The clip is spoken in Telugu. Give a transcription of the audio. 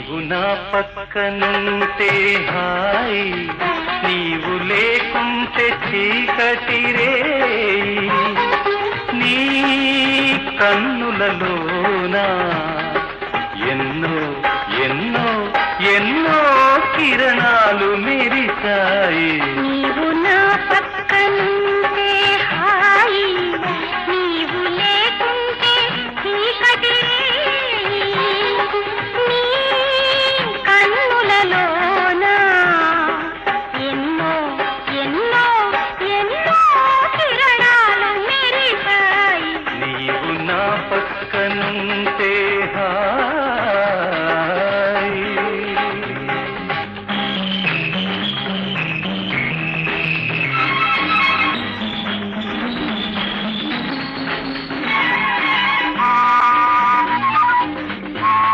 నీవు నా పక్కనుంటే హాయి, నీవు లేకుంటే చీకటిరే. నీ కన్నులలోనా ఎన్నో ఎన్నో ఎన్నో కిరణాలు మెరిసాయి.